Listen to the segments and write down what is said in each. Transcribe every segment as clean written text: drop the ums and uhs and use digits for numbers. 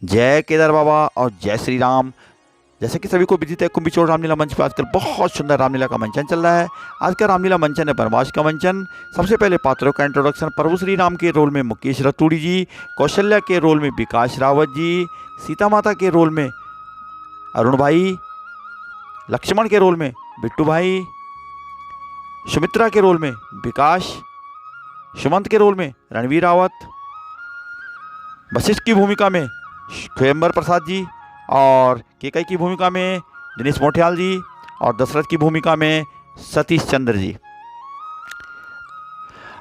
जय केदार बाबा और जय श्री राम। जैसे कि सभी को विदित है, कुंभिचोड़ रामलीला मंच पर आजकल बहुत सुंदर रामलीला का मंचन चल रहा है। आज का रामलीला मंचन है वनवास का मंचन। सबसे पहले पात्रों का इंट्रोडक्शन। प्रभु श्री राम के रोल में मुकेश रतूड़ी जी, कौशल्या के रोल में विकास रावत जी, सीता माता के रोल में अरुण भाई, लक्ष्मण के रोल में बिट्टू भाई, सुमित्रा के रोल में विकास, सुमंत के रोल में रणवीर रावत, वशिष्ठ की भूमिका में स्वयंवर प्रसाद जी, और केकई की भूमिका में दिनेश मोठियाल जी, और दशरथ की भूमिका में सतीश चंद्र जी।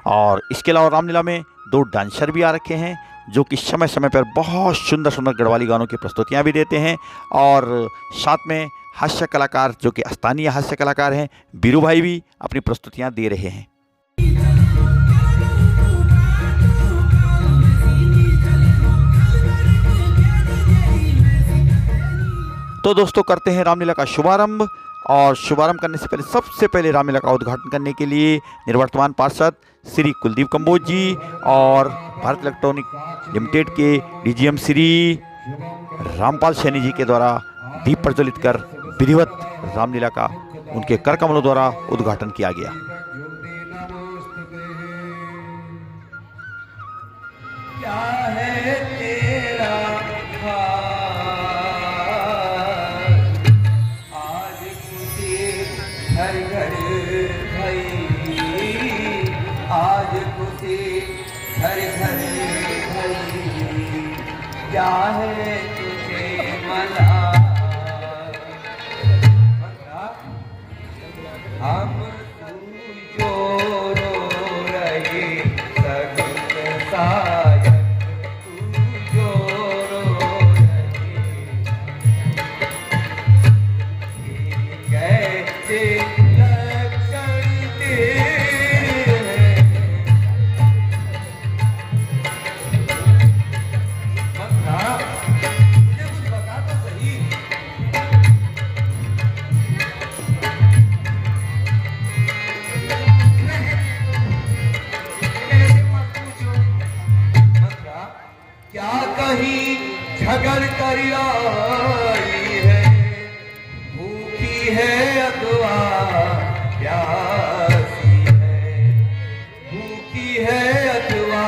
और इसके अलावा रामलीला में 2 डांसर भी आ रखे हैं जो कि समय समय पर बहुत सुंदर सुंदर गढ़वाली गानों की प्रस्तुतियां भी देते हैं। और साथ में हास्य कलाकार जो कि स्थानीय हास्य कलाकार हैं बीरू भाई भी अपनी प्रस्तुतियां दे रहे हैं। तो दोस्तों करते हैं रामलीला का शुभारंभ। और शुभारंभ करने से पहले सबसे पहले रामलीला का उद्घाटन करने के लिए निवर्तमान पार्षद श्री कुलदीप कंबोज जी और भारत इलेक्ट्रॉनिक लिमिटेड के डीजीएम श्री रामपाल सैनी जी के द्वारा दीप प्रज्वलित कर विधिवत रामलीला का उनके कर कमलों द्वारा उद्घाटन किया गया। क्या है तेरा हर घर भई, आज खुशी हर घर भई, क्या है तुझे मना। हम तू जो रो रहे सगुन सायक, तू जो रो रहे कैसे झगड़ कर आई है, भूखी है अथवा प्यासी है, भूखी है अथवा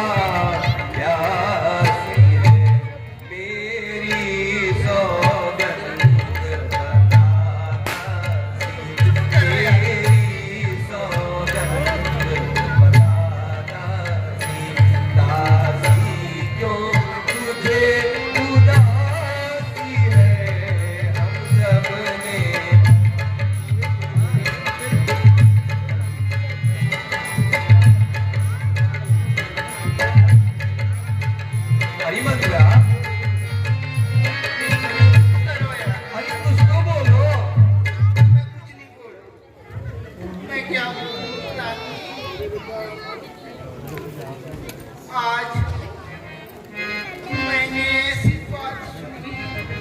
प्यासी है, मेरी सौगंध मेरी सौगंध दासी क्यों तुझे आज मैंने ऐसी बात सुनी।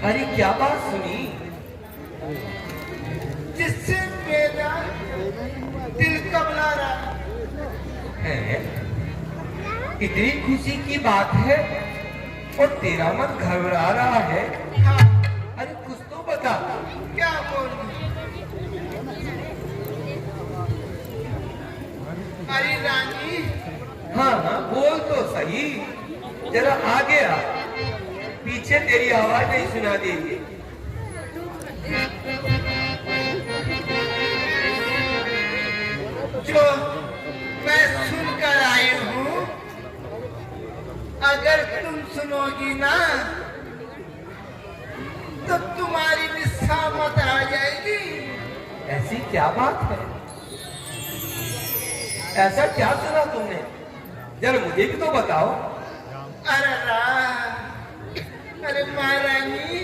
अरे क्या बात सुनी जिससे मेरा दिल कबला रहा है। इतनी खुशी की बात है और तेरा मन घबरा रहा है। हाँ। अरे कुछ तो बता, क्या बोलूं। अरे रानी, हाँ हाँ बोल तो सही, जरा आगे आ, पीछे तेरी आवाज नहीं सुना देगी। जो मैं सुनकर आई हूँ, अगर तुम सुनोगी ना तो तुम्हारी निशामत आ जाएगी। ऐसी क्या बात है? ऐसा क्या सुना तुमने? जरा मुझे भी तो बताओ। अरे महारानी,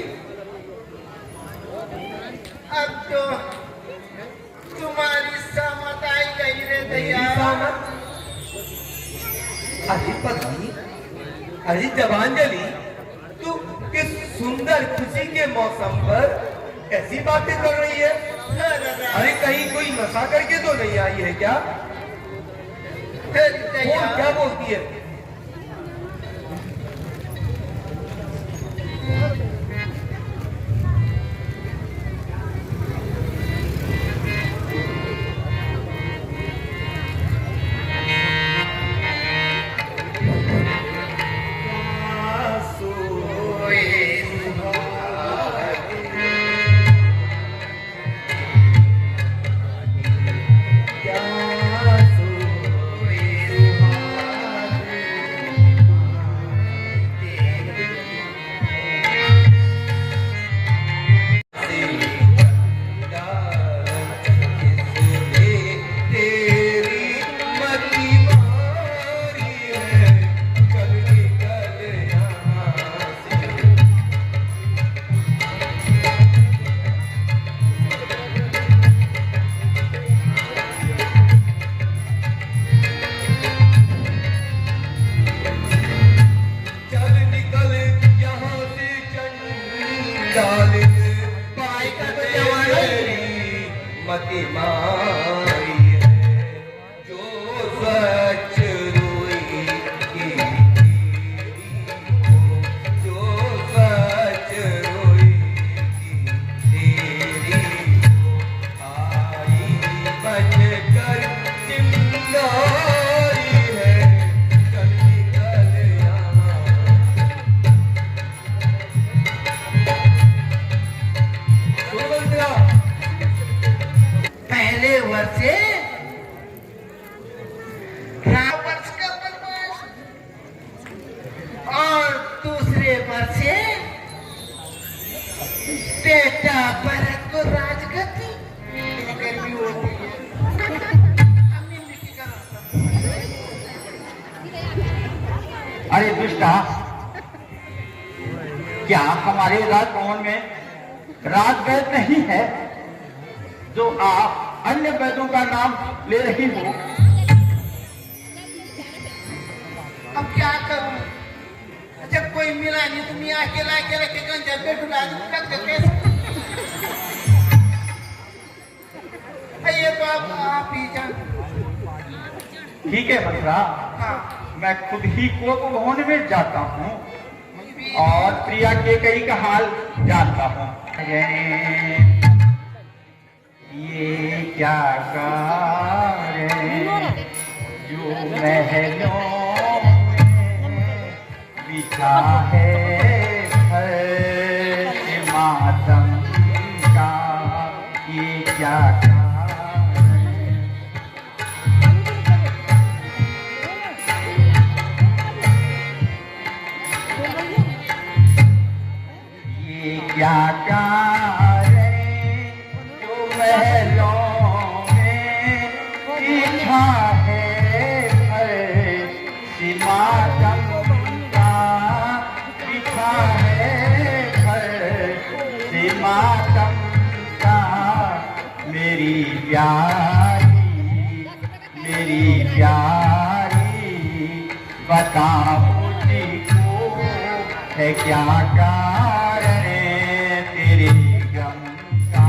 अब तो तुम्हारी सहमत आई गई रे दया। अरे पत्नी, अरे जवांजलि, तू किस सुंदर खुशी के मौसम पर ऐसी बातें कर रही है? अरे कहीं कोई नशा करके तो नहीं आई है क्या? क्या बोलती है? डाल पाई का तेरी मति मारी है जो सच रोएगी जो सच रोएगी तेरी आई बच कर चिंगारी है चल निकल यहाँ पहले वर्षे वर्ष का वनवास और दूसरे वर्षे बेटा भरत को राजगद्दी गर्मी होती है अम्मी मिट्टी का अरे दुष्टा, क्या हमारे राजभवन में राजवैद नहीं है जो आप अन्य वैद्यों का नाम ले रही हो? अब क्या करूं जब कोई मिला नहीं तुम यहाँ अकेला अकेला के गंजा पे ढुला कैसे ये तो आप ही जान। ठीक है मथुरा, हाँ मैं खुद ही कोप भवन में जाता हूँ और प्रिया के कई का हाल जानता हूँ। ये क्या कार्य जो महलों में बिछा है हर्ष मातम का, ये क्या क्या कार्य जो महलों में बिछा है हर्ष मातम का, बिछा है हर्ष मातम का। मेरी प्यारी बताओ मुझको है क्या कारण तेरे गम का।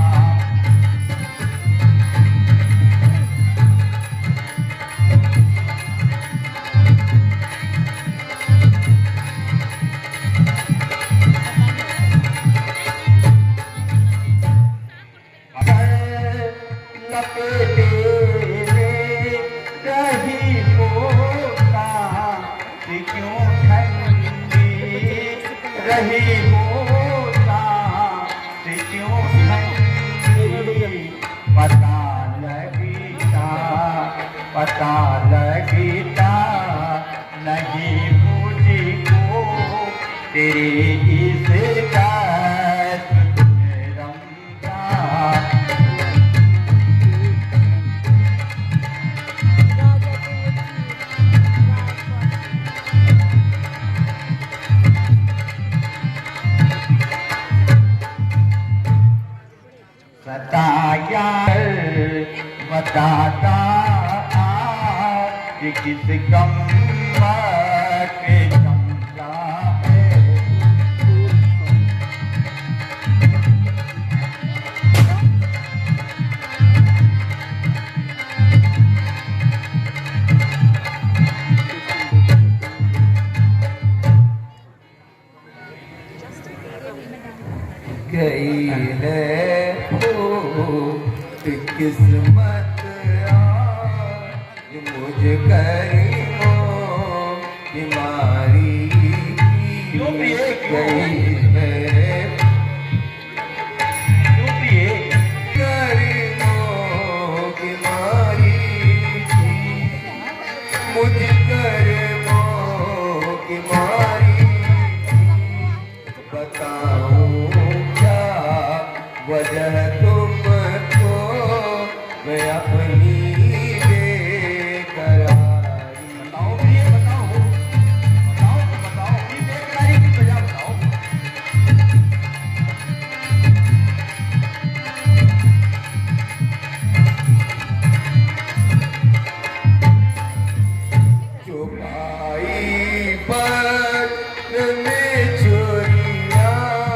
लपेटे रही होता क्यों ठंडी रही होता क्यों ठंडी, पता लगता नहीं मुझको तेरे इस कष्ट में रंगा। सताया बताता कि किस गम के चमचा है। गई है किस्मत आज मुझ करीमों बीमारी गई है करीमों बीमारी मुझ करीमों बीमारी। बताऊं क्या वजह तुमको मैं अपनी बेकरारी। जो भाई पर में चोरियां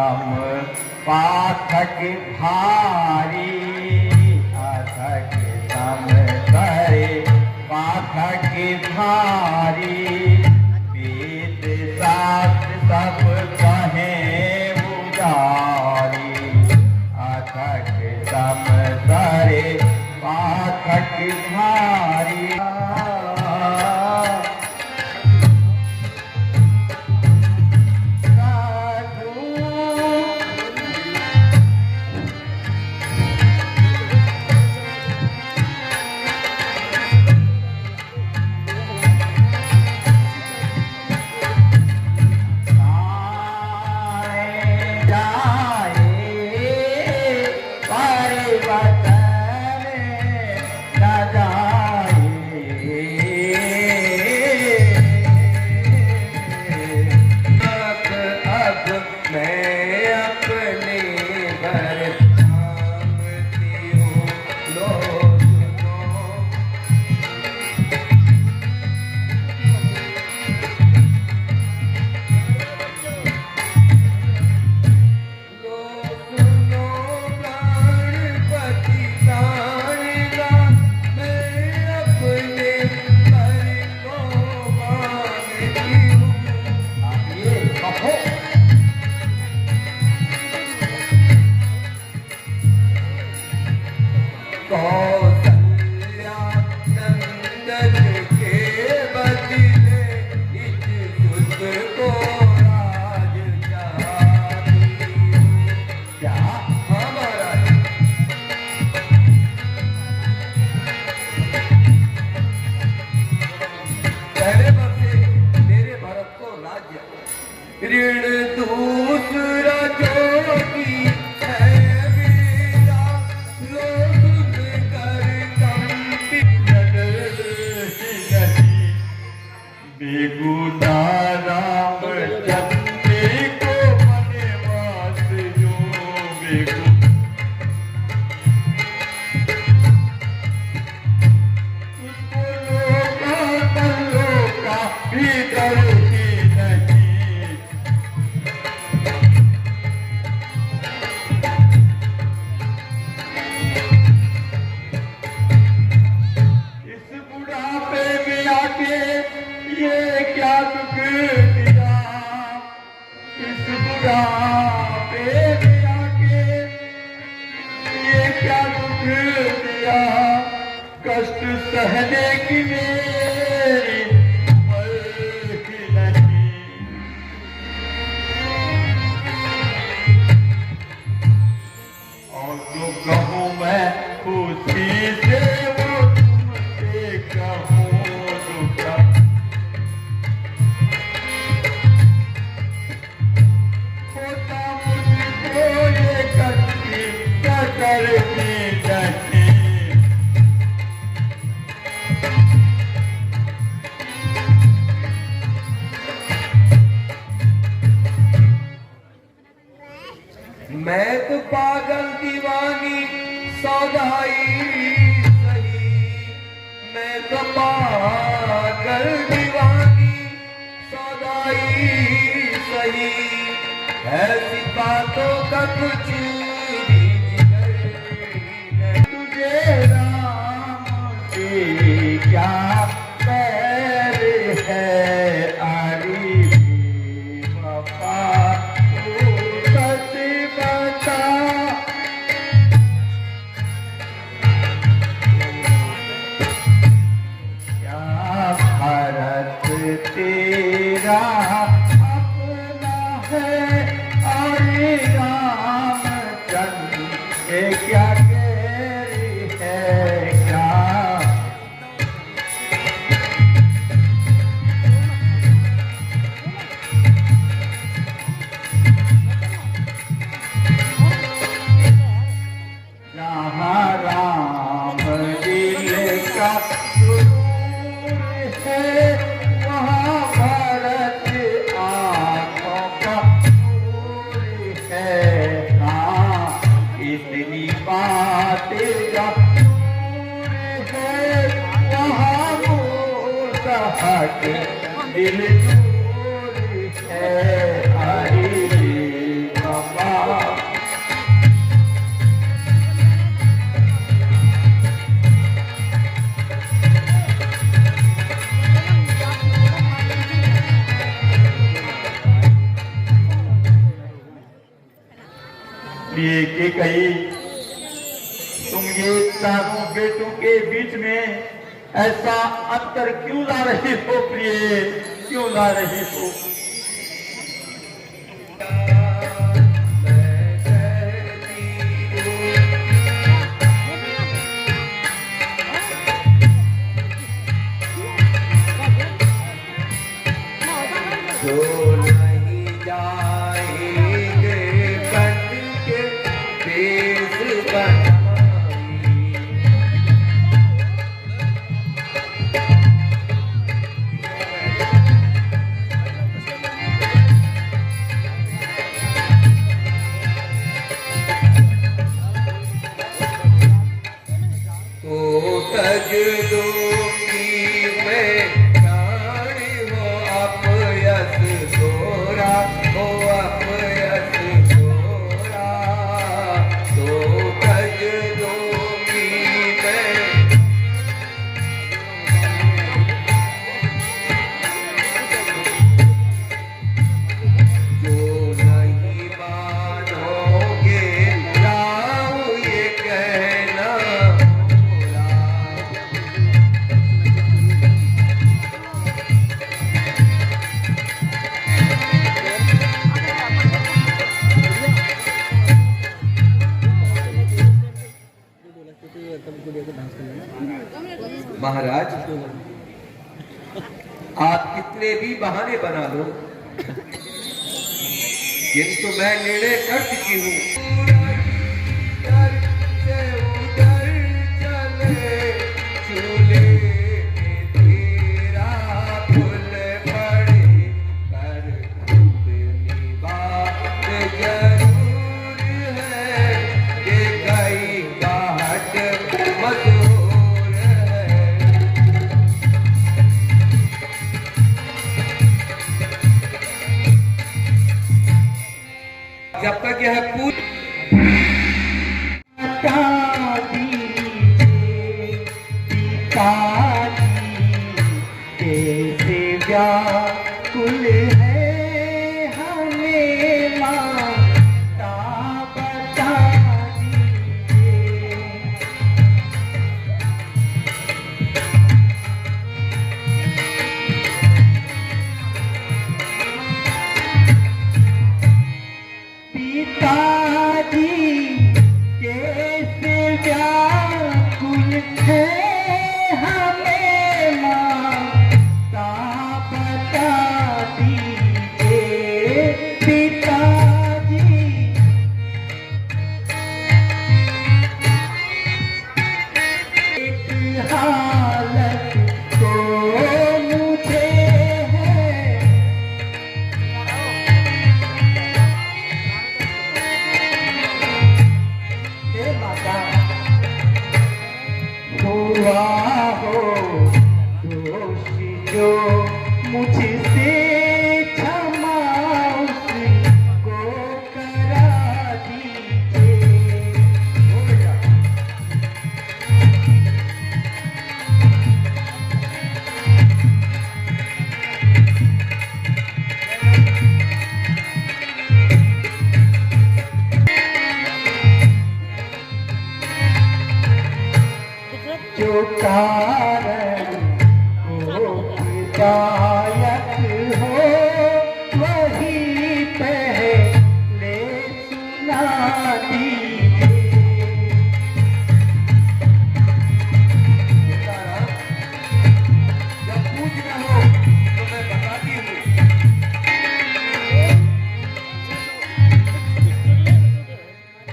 सम पाठक भारी, पाठक सम करे पाठक भारी, वेद शास्त्र सब कहे उजारी, पाठक सम करे पाठक भारी। ऋण दूसरा जो की है मेरा, लोग कर कंपी बेगुना राम चंदे को वनवास जो बेगु, उसको लोका भी डरती नहीं। इस बुढ़ापे में आके ये क्या दुख दिया, इस बुढ़ापे में आके ये क्या दुख दिया, कष्ट सहने की मेरी उम्र ही नहीं। और जो कहूँ मैं खुशी से वो तुमसे कहूँ दुख, होता मुझको ये कष्टी कदर की नहीं। मैं तो पागल दीवानी सौदाई सही, मैं तो पागल दीवानी सौदाई सही, ऐसी बातों का कुछ भी जिगर नहीं। तुझे राम से क्या बैर है, आरी बापा तू सच बता। क्या भारत तेरा अपना है, अरे रामचंद्र ये क्या तेरी है क्या। जहाँ राम दिल का सुरूर है, वहाँ भरत आँखों का नूर है। हाँ इतनी बात का नूर है, वहाँ मूसा हक दिल नूर है। हरी प्रिय के कई, तुम ये चारों बेटों के बीच में ऐसा अंतर क्यों ला रही हो प्रिय, क्यों ला रही हो? महाराज, आप कितने भी बहाने बना लो, किंतु मैं निर्णय कर चुकी हूँ। जब तक यह पूरी कैसे व्याकुल है हमें माता बता दीजिए। पिताजी कैसे व्याकुल है हमें माता बता दीजिए। पिताजी एक हालत तो मुझे है, हे माता हुआ हो दोष जो मुझसे क्षमा उसको करा दीजिए। हो गया। जो कारण हो हिदायत हो वही पहले सुना दीजिए। जब पूछना हो तो मैं बताती हूँ।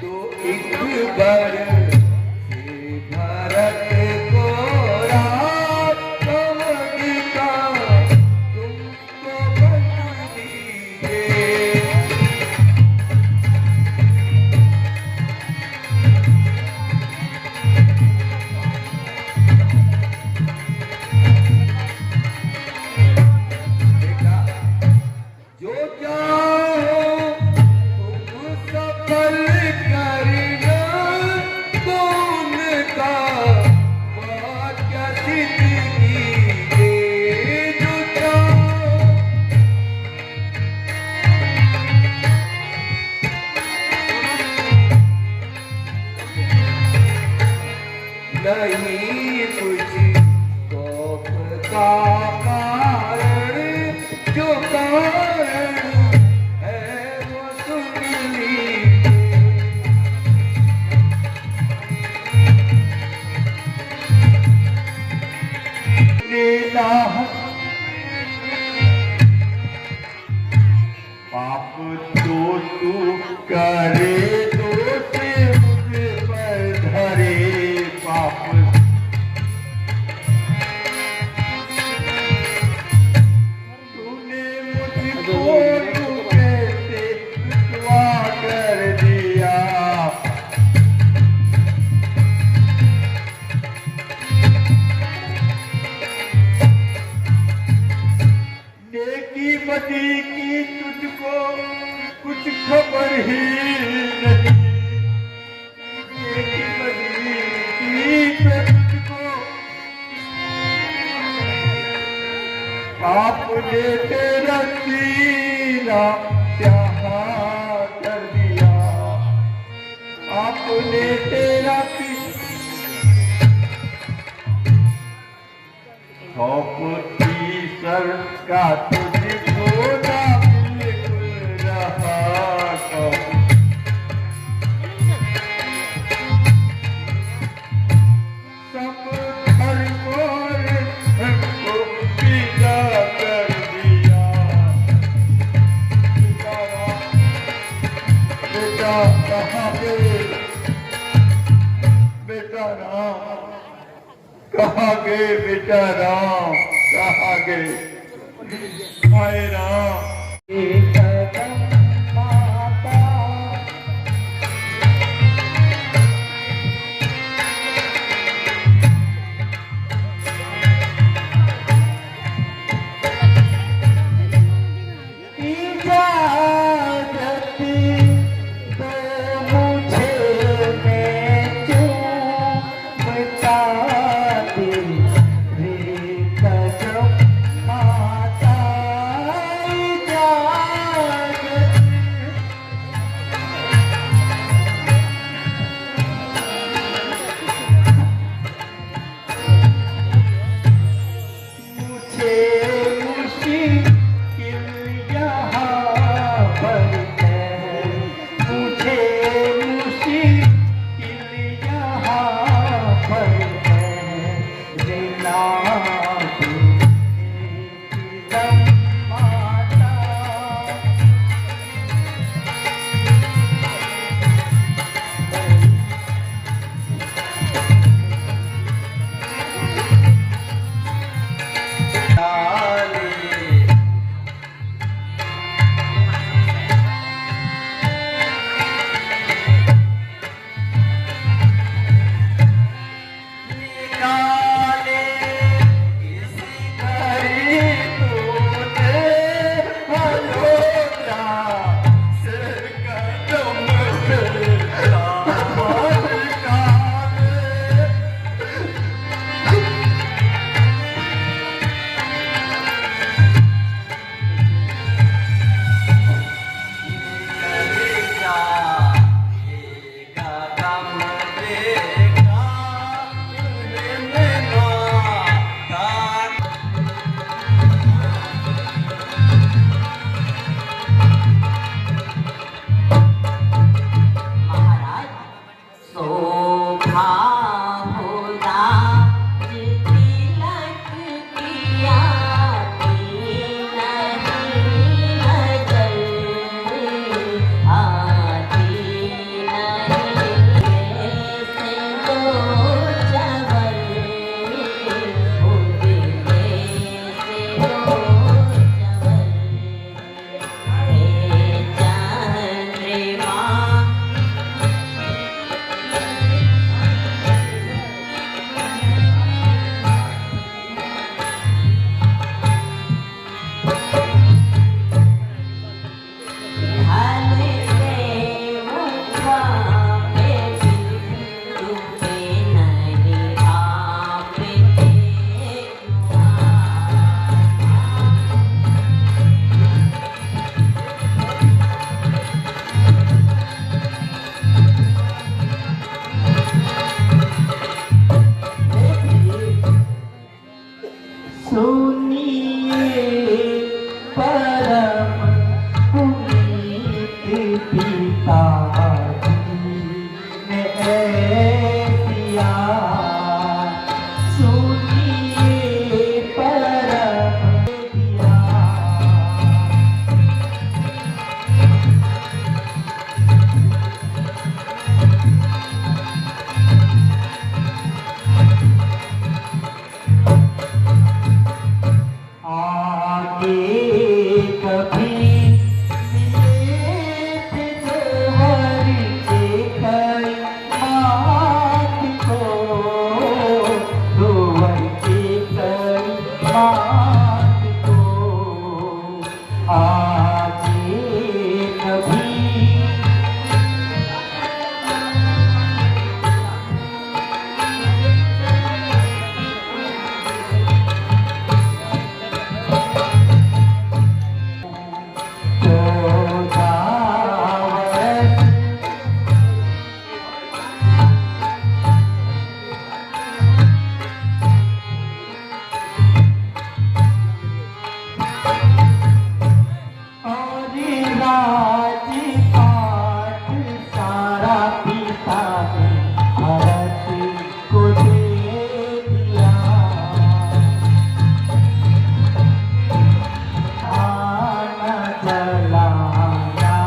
तो एक बार भारत को राज का का कारण जो कारण है वो सुन लीजिए। लेना पाप तो तू करे दोष मुझ पर धरे पाप तूने मुझको तू कैसे रुसवा कर दिया। नेकी बदी की तुझको कुछ खबर ही नहीं। नेकी बदी की तुझको आपने तेरा सीना स्याह कर दिया। आपने तेरा खौफ ईश्वर का तुझको ना बिल्कुल रहा। सब धर्मों ने हमको पीछा कर दिया। बेटा कहाँ गए, बेटा राम कहाँ गए, बेटा राम कहाँ गए, हाय राम। माता सुनिए परम पुनीत पिताजी ने ऐसिया, सुनिए परम पिया। आगे कभी मिले थे जोहर के कई मात को, जोहर के कई मात को। आगे कभी राजपाट सारा पिता ने भरत को दे दिया। आना जलाना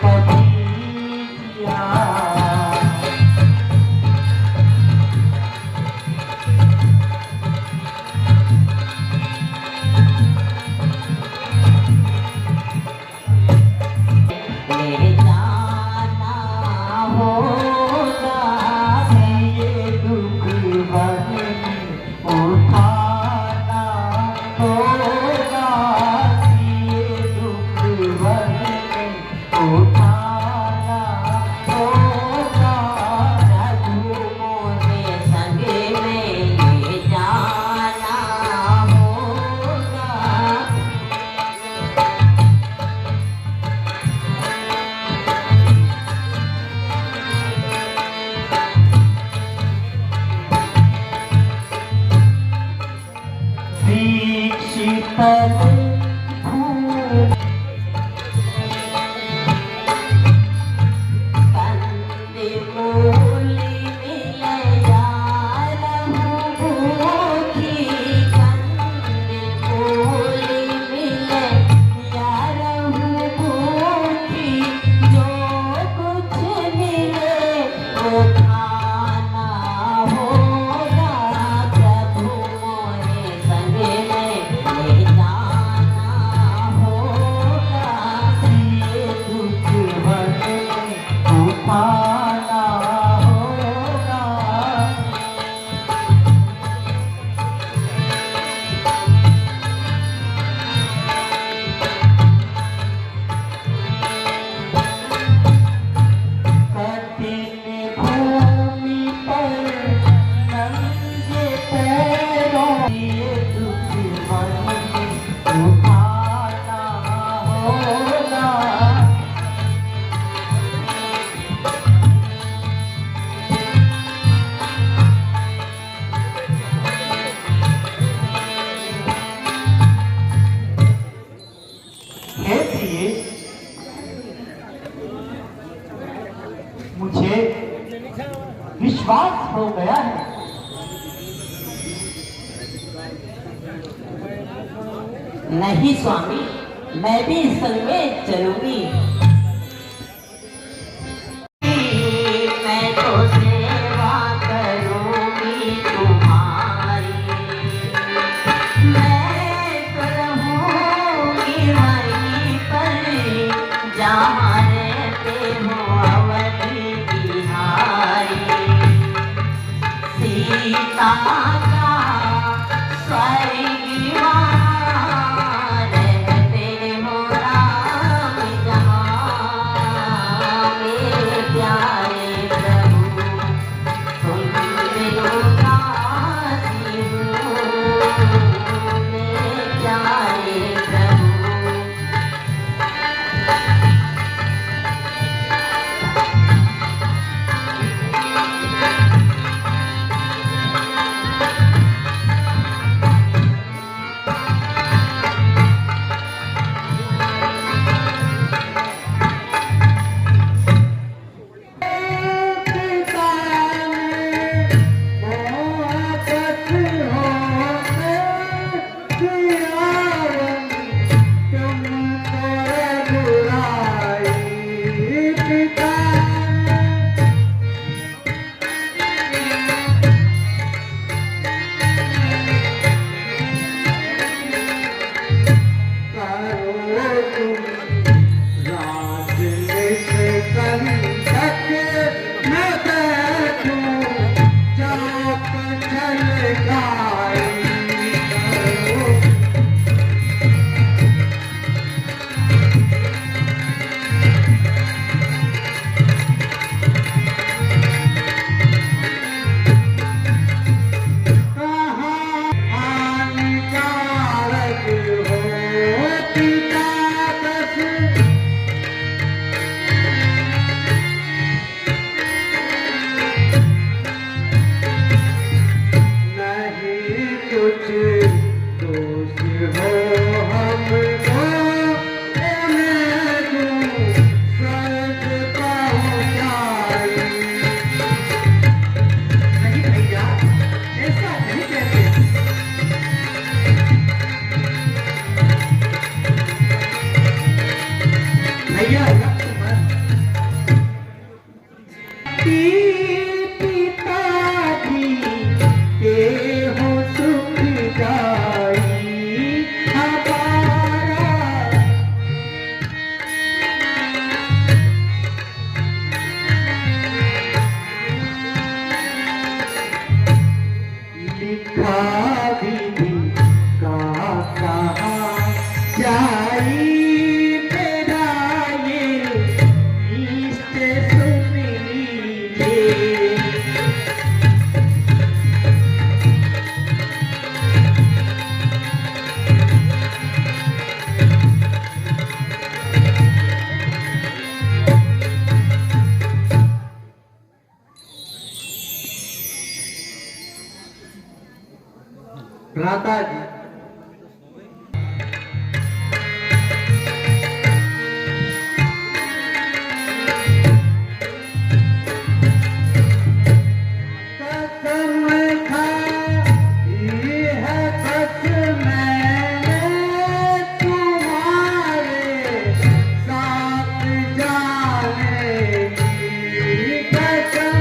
कभी किया। ले जाना होगा ये दुख बने उठाना होगा, ये दुख बने उठाना होगा। रघुओं ने संग में ले जाना होगा। शीतल कंदमूली मिले यार भूखी, कंदमूली मिले यार भूखी। जो कुछ मिले वो खाना होगा। प्रभु मोरे संग में ले जाना होगा। ये दुख बने उठाना होगा। कठिन भूमि पर नंगे पैरों ये दुख बने उठाना होगा। हे प्रिय, मुझे विश्वास हो गया है नहीं स्वामी, मैं भी संग में चलूंगी। मैं तो सेवा करूंगी तुम्हारी। मैं तो रहूंगी वहीं पर जहाँ रहते हो अवधि बिहारी। सीता का स्वर्ग वहाँ रहते हो राम जहाँ। मेरे प्यारे प्रभु तुम बिनु दासी हूँ। मेरे प्यारे प्रभु माता जी। कसम खाई है सच मैंने तुम्हारे साथ जाने की कसम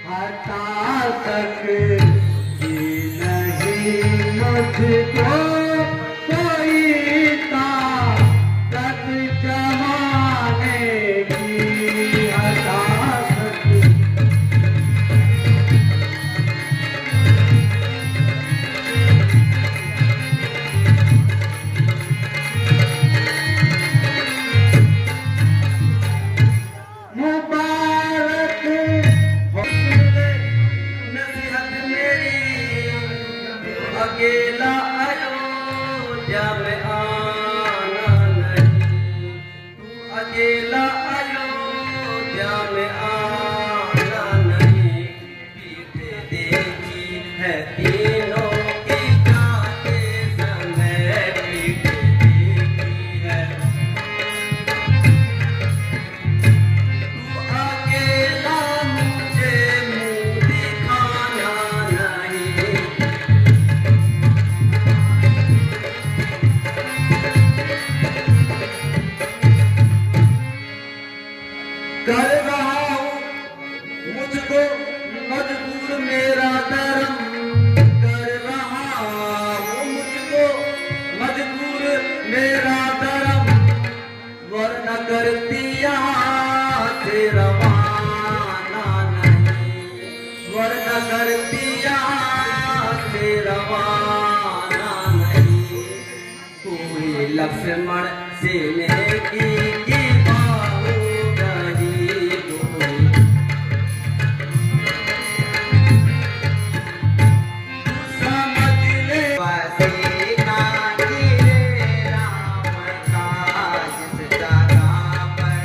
हटा सकती नहीं मुझको कोई ताकत जमाने की हटा सकती मुबारक हो नसीहत मेरी अकेला अयोध्या में आना नहीं तू अकेला अयोध्या में आना नहीं पीठ देखी है तीनों की जाते समय पीठ देखी है तू अकेला मुझे मुंह दिखाना नहीं कर रहा हूँ मुझको मजबूर मेरा धर्म कर रहा हूँ मुझको मजबूर मेरा धर्म वरना करती यहाँ से रवाना नहीं वरना करती यहाँ से रवाना नहीं कोई लक्ष्मण से नेकी की बाहुबली कोई समझ ले वैसे काटी रे राम का जिस जगह पर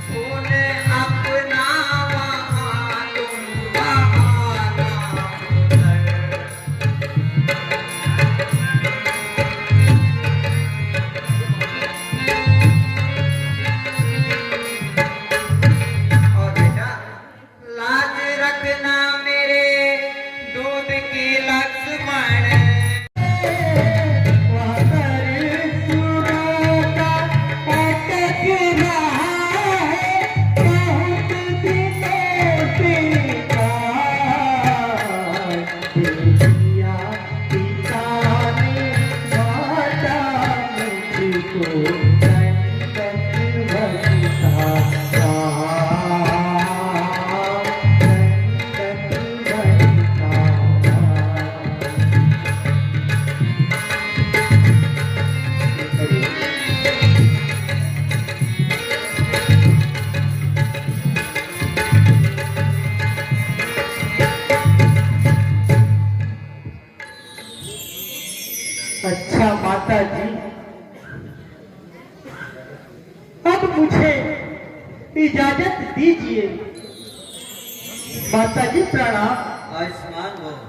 तूने अपना वहाँ तुम बहाना उधर और बेटा लाज रखना मेरे दूध की लक्ष्मण अच्छा माता जी अब मुझे इजाजत दीजिए। माता जी प्रणाम। आयुष्मान भव।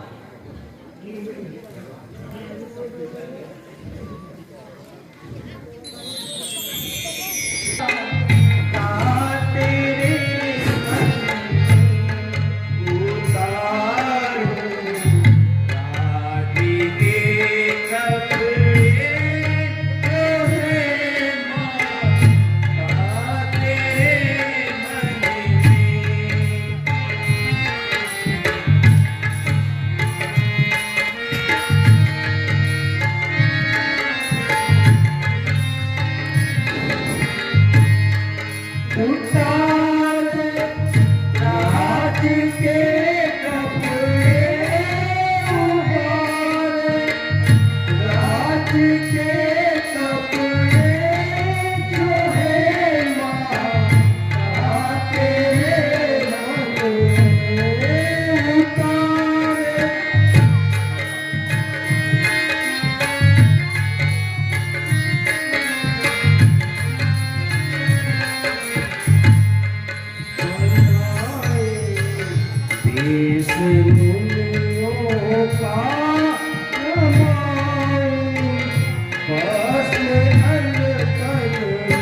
पास में हलकल में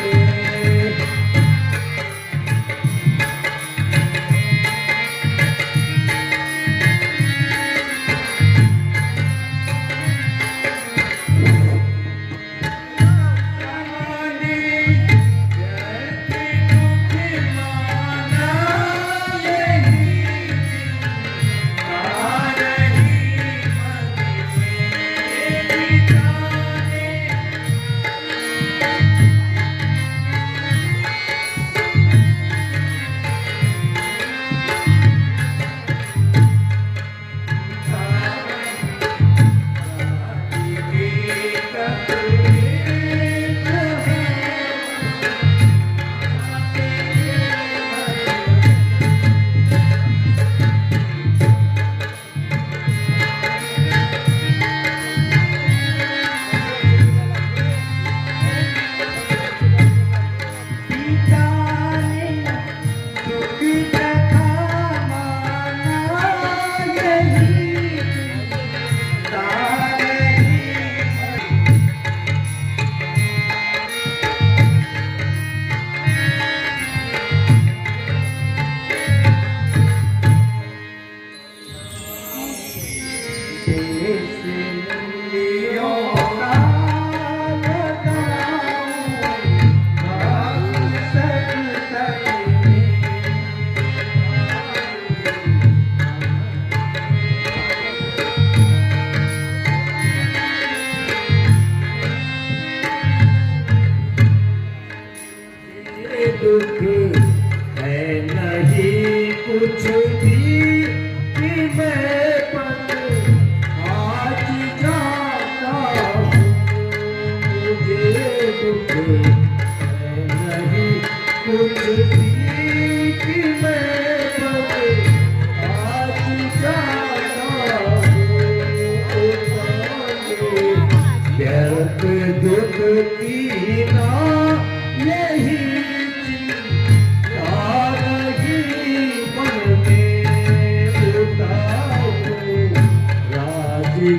दुख है नहीं कुछ भी कि मैं पल आज जाता हूँ मुझे दुख है नहीं कुछ भी कि मैं पल आज जाता हूँ व्यर्थ दुख की ना यही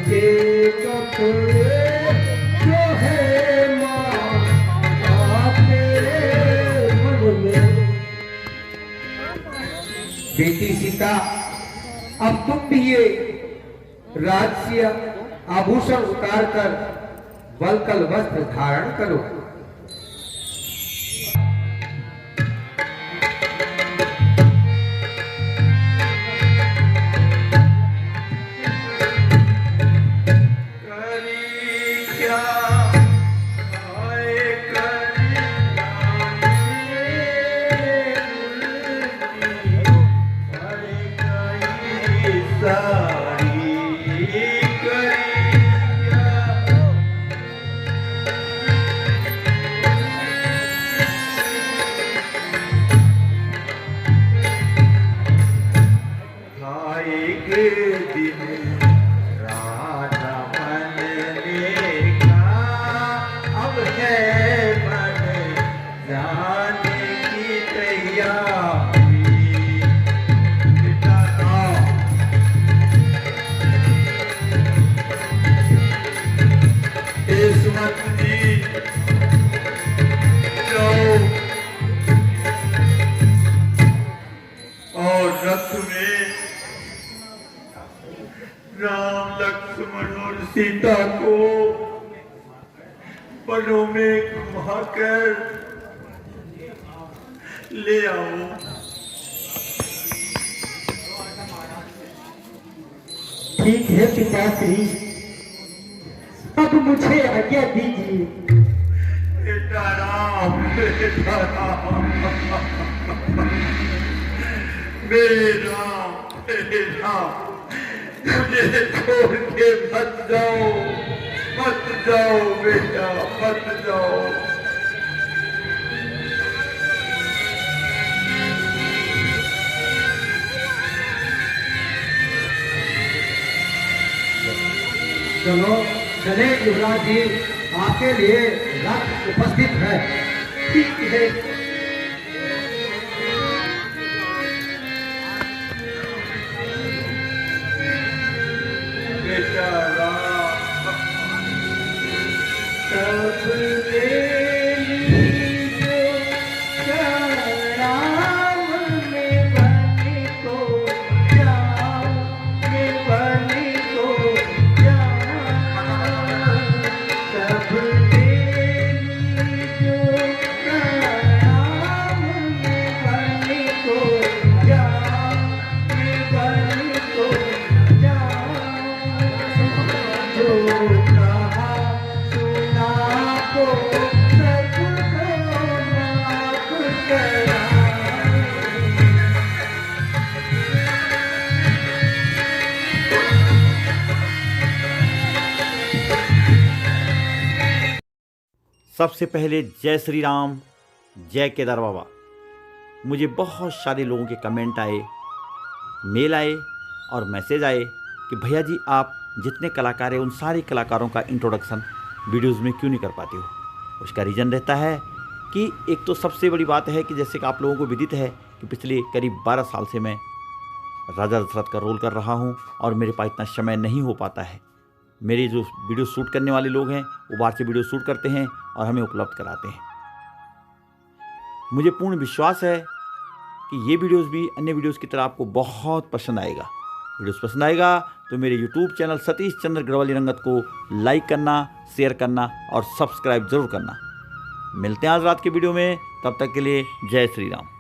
के कपड़े जो है माँ तेरे मन में। बेटी सीता, अब तुम भी ये राजसीय आभूषण उतारकर वल्कल वस्त्र धारण करो। राम लक्ष्मण और सीता को वनों में घुमाकर ले आओ। ठीक है पिताश्री, अब मुझे आज्ञा दीजिए। बेटा राम, बेटा राम, मेरे राम, मेरे राम, मुझे छोड़ के मत जाओ, मत जाओ बेटा, मत जाओ। चलो चले युवराज जी, आपके लिए रथ उपस्थित है। ठीक है। बेटा राम, सबसे पहले जय श्री राम, जय केदार बाबा। मुझे बहुत सारे लोगों के कमेंट आए, मेल आए और मैसेज आए कि भैया जी आप जितने कलाकार हैं उन सारे कलाकारों का इंट्रोडक्शन वीडियोज़ में क्यों नहीं कर पाते हो। उसका रीज़न रहता है कि एक तो सबसे बड़ी बात है कि जैसे कि आप लोगों को विदित है कि पिछले करीब 12 साल से मैं राजा दशरथ का रोल कर रहा हूं और मेरे पास इतना समय नहीं हो पाता है। मेरे जो वीडियो शूट करने वाले लोग हैं वो बाहर से वीडियो शूट करते हैं और हमें उपलब्ध कराते हैं। मुझे पूर्ण विश्वास है कि ये वीडियोस भी अन्य वीडियोस की तरह आपको बहुत पसंद आएगा। वीडियोस पसंद आएगा तो मेरे यूट्यूब चैनल सतीश चंद्र गढ़वाली रंगत को लाइक करना, शेयर करना और सब्सक्राइब जरूर करना। मिलते हैं आज रात के वीडियो में, तब तक के लिए जय श्री राम।